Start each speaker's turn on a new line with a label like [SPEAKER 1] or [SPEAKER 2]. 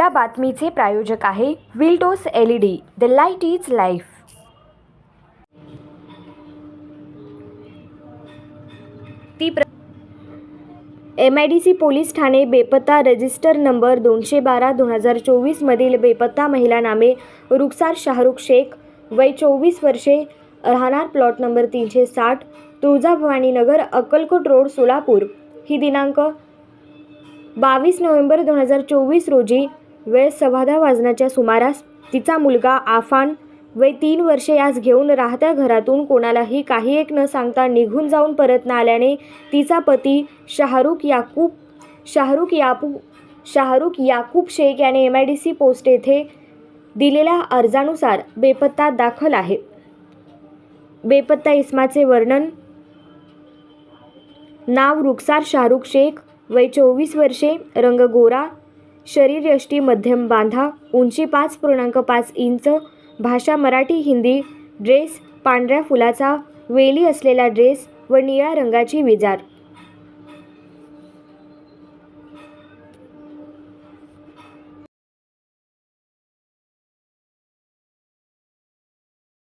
[SPEAKER 1] या बातमीचे प्रायोजक आहे विल्टोस LED, the light is life. MIDC police Thane बेपत्ता रजिस्टर नंबर 212/2024 मधील बेपत्ता महिला नामे रुखसार शाहरुख शेख, वय 24 वर्षे, राहणार प्लॉट नंबर 360, तुळजाभवानी नगर, अक्कलकोट रोड, सोलापूर, ही दिनांक 22 नोव्हेंबर 2024 रोजी वेळ 10:15 वाजण्याच्या सुमारास तिचा मुलगा आफान, वय 3 वर्षे, यास घेऊन राहत्या घरातून कोणालाही काही एक न सांगता निघून जाऊन परत न आल्याने तिचा पती शाहरुख याकूब शेख याने MIDC पोस्ट येथे दिलेल्या अर्जानुसार बेपत्ता दाखल आहे। बेपत्ता इसमाचे वर्णन: नाव रुखसार शाहरुख शेख, वय 24 वर्षे, रंग गोरा, शरीर यष्टी मध्यम बांधा, उंची 5.5 इंच, भाषा मराठी हिंदी, ड्रेस पांढऱ्या फुलाचा वेली असलेला ड्रेस व निळ्या रंगाची विजार।